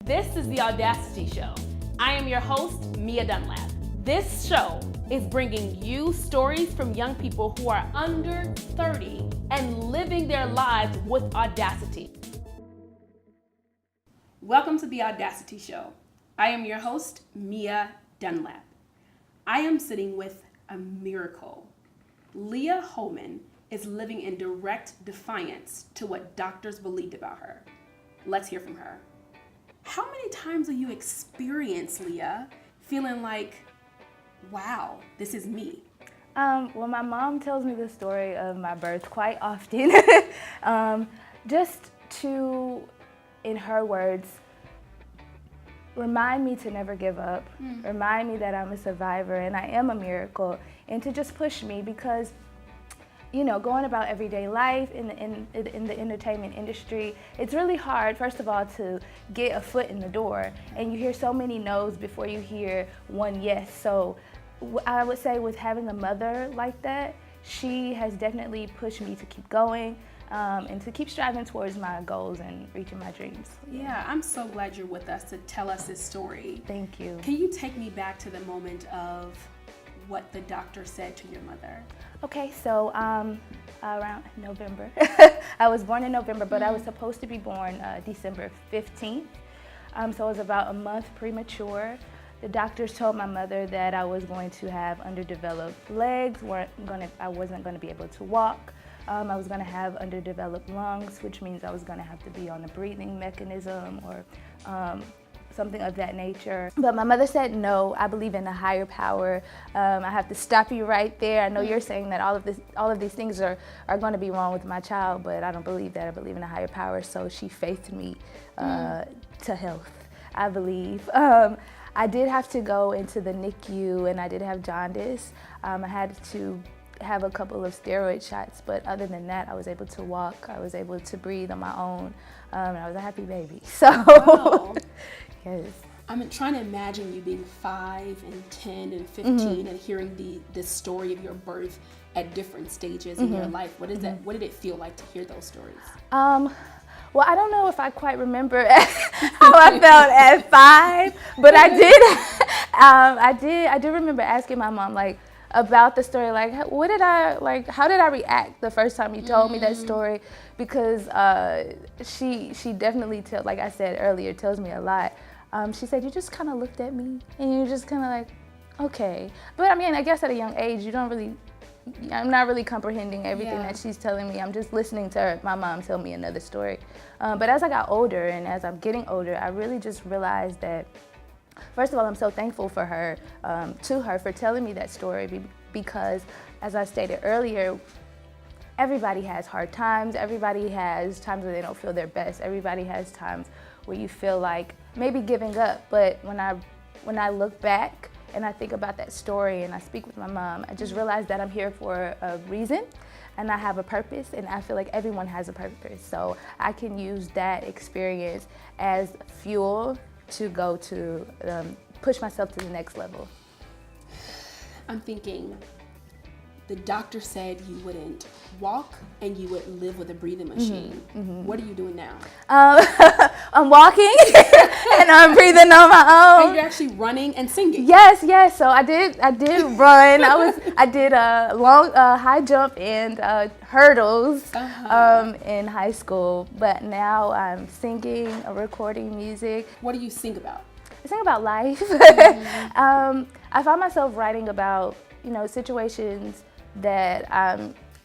This is the Audacity Show. I am your host, Mia Dunlap. This show is bringing you stories from young people who are under 30 and living their lives with audacity. Welcome to the Audacity Show. I am your host, Mia Dunlap. I am sitting with a miracle. Lia Holman is living in direct defiance to what doctors believed about her. Let's hear from her. How many times will you experience, Lia, feeling like, wow, this is me? Well, my mom tells me the story of my birth quite often, just to, in her words, remind me to never give up, remind me that I'm a survivor and I am a miracle, and to just push me because, you know, going about everyday life in the entertainment industry, it's really hard, first of all, to get a foot in the door, and you hear so many no's before you hear one yes. So I would say with having a mother like that, she has definitely pushed me to keep going and to keep striving towards my goals and reaching my dreams. Yeah, I'm so glad you're with us to tell us this story. Thank you. Can you take me back to the moment of what the doctor said to your mother? Okay, so around November. I was born in November, but I was supposed to be born December 15th. So I was about a month premature. The doctors told my mother that I was going to have underdeveloped legs, I wasn't going to be able to walk. I was going to have underdeveloped lungs, which means I was going to have to be on a breathing mechanism or something of that nature. But my mother said, no, I believe in a higher power. I have to stop you right there. I know you're saying that all of these things are going to be wrong with my child, but I don't believe that. I believe in a higher power. So she faithed me to health, I believe. I did have to go into the NICU and I did have jaundice. I had to have a couple of steroid shots, but other than that, I was able to walk. I was able to breathe on my own. And I was a happy baby. So. Wow. Yes. I'm trying to imagine you being 5 and 10 and 15 and hearing the story of your birth at different stages in your life. What is that? What did it feel like to hear those stories? Well, I don't know if I quite remember how I felt at 5, but I did remember asking my mom about the story, how did I react the first time you told me that story? Because she definitely like I said earlier, tells me a lot. She said, you just kind of looked at me and you just kind of like, okay. But I mean, I guess at a young age, I'm not really comprehending everything that she's telling me. I'm just listening to my mom tell me another story. But as I got older and as I'm getting older, I really just realized that, first of all, I'm so thankful for her, for telling me that story because, as I stated earlier, everybody has hard times. Everybody has times where they don't feel their best. Everybody has times where you feel like maybe giving up. But when I look back and I think about that story and I speak with my mom, I just realize that I'm here for a reason and I have a purpose, and I feel like everyone has a purpose. So I can use that experience as fuel to go to push myself to the next level. I'm thinking, the doctor said you wouldn't walk and you would live with a breathing machine. What are you doing now? I'm walking and I'm breathing on my own. And you're actually running and singing. Yes. So I did run. I did a long high jump and hurdles in high school. But now I'm singing, recording music. What do you sing about? I sing about life. I find myself writing about, situations that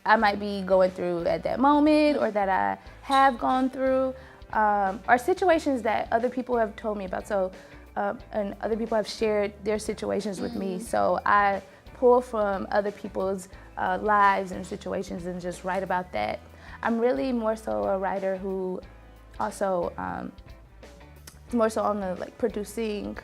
I might be going through at that moment or that I have gone through, or situations that other people have told me about. So, and other people have shared their situations with me. So I pull from other people's lives and situations and just write about that. I'm really more so a writer who also more so on the producing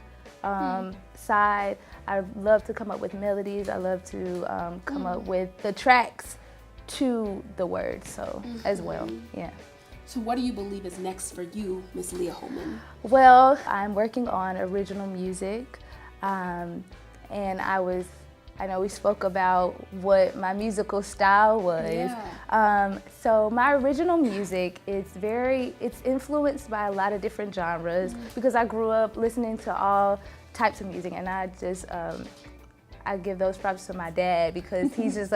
side. I love to come up with melodies. I love to come up with the tracks to the words, as well, yeah. So what do you believe is next for you, Miss Lia Holman? Well, I'm working on original music, and I was I know we spoke about what my musical style was. Yeah. So my original music is it's influenced by a lot of different genres because I grew up listening to all types of music, and I give those props to my dad because he's just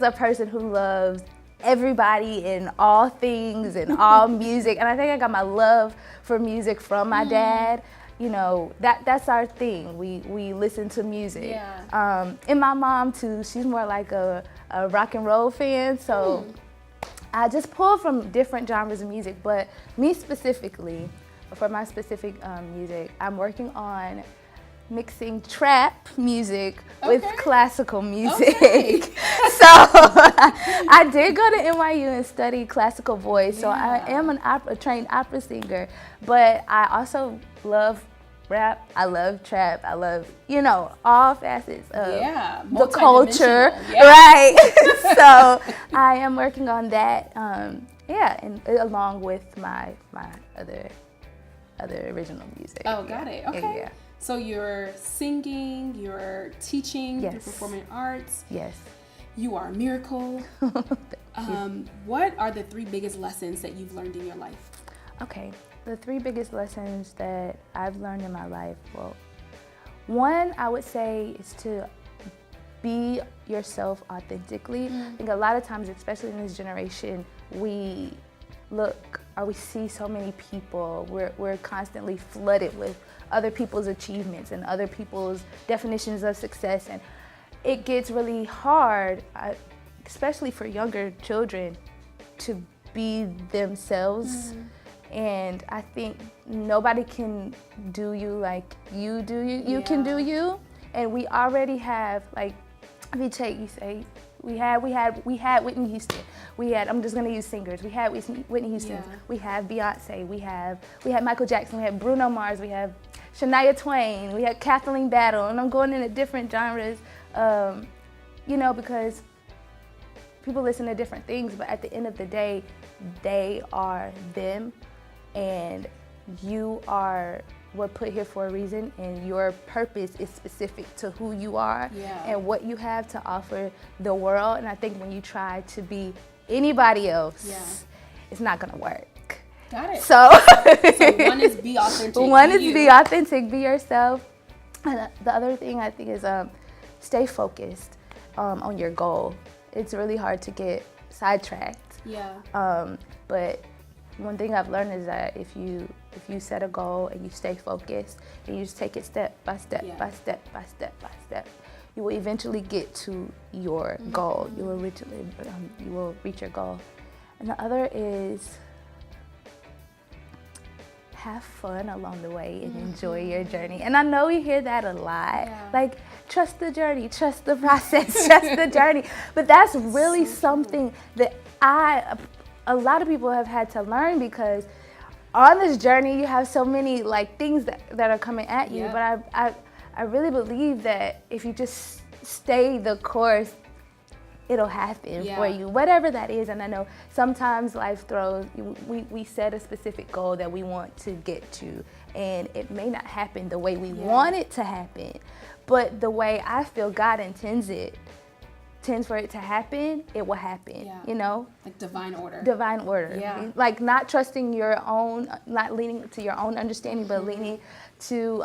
a person who loves everybody and all things and all music. And I think I got my love for music from my dad. You know, that's our thing. We listen to music. Yeah. And my mom too, she's more like a rock and roll fan. So I just pull from different genres of music. But me specifically, for my specific music, I'm working on mixing trap music with classical music. Okay. So I did go to NYU and study classical voice. So I am a trained opera singer, but I also love rap. I love trap. I love, all facets of the culture. Right. So I am working on that. And along with my other original music. Oh, got it. Okay. Yeah. So you're singing, you're teaching through Yes. performing arts. Yes. You are a miracle. What are the 3 biggest lessons that you've learned in your life? Okay, the 3 biggest lessons that I've learned in my life. Well, one I would say is to be yourself authentically. I think a lot of times, especially in this generation, we see so many people. We're constantly flooded with other people's achievements and other people's definitions of success, and it gets really hard, especially for younger children, to be themselves. And I think nobody can do you like you do you. You can do you, and we already have, like, if you take, you say, we had Whitney Houston. I'm just gonna use singers. We had Whitney Houston. Yeah. We have Beyonce. We had Michael Jackson. We had Bruno Mars. We have Shania Twain. We had Kathleen Battle. And I'm going into different genres, because people listen to different things. But at the end of the day, they are them, and you were put here for a reason, and your purpose is specific to who you are and what you have to offer the world. And I think when you try to be anybody else, it's not gonna work. Got it. So one is be authentic. One is be authentic, be yourself. And the other thing I think is stay focused on your goal. It's really hard to get sidetracked. But one thing I've learned is that if you set a goal and you stay focused and you just take it step by step by step by step by step, you will eventually get to your goal. You will reach your goal. And the other is have fun along the way and enjoy your journey. And I know you hear that a lot. Like, trust the journey, trust the process, trust the journey. But that's really something that a lot of people have had to learn, because on this journey you have so many things that are coming at you. But I really believe that if you just stay the course, it'll happen for you, whatever that is. And I know sometimes life throws, we set a specific goal that we want to get to, and it may not happen the way we want it to happen, but the way I feel God intends for it to happen, it will happen, Like divine order. Divine order. Like not trusting your own, not leaning to your own understanding, but leaning to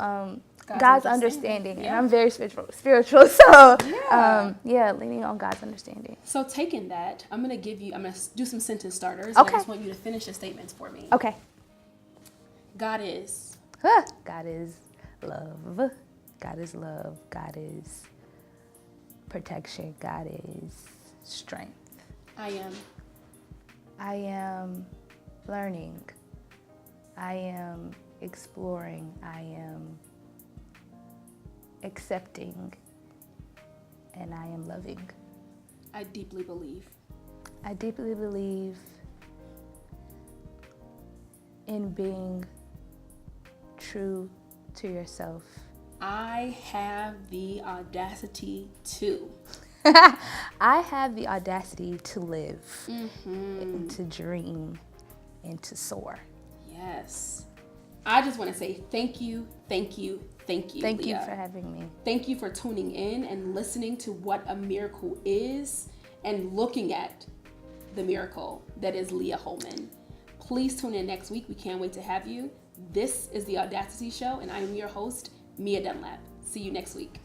God's understanding. And I'm very spiritual, so leaning on God's understanding. So taking that, I'm gonna do some sentence starters. Okay. I just want you to finish the statements for me. Okay. God is. God is love. God is love. God is protection. God is strength. I am learning. I am exploring. I am accepting, and I am loving. I deeply believe. I deeply believe in being true to yourself. I have the audacity to. I have the audacity to live, and to dream, and to soar. Yes. I just want to say thank you, thank you, thank you, Thank Lia. you for having me. Thank you for tuning in and listening to what a miracle is and looking at the miracle that is Lia Holman. Please tune in next week. We can't wait to have you. This is the Audacity Show, and I am your host, Mia Dunlap. See you next week.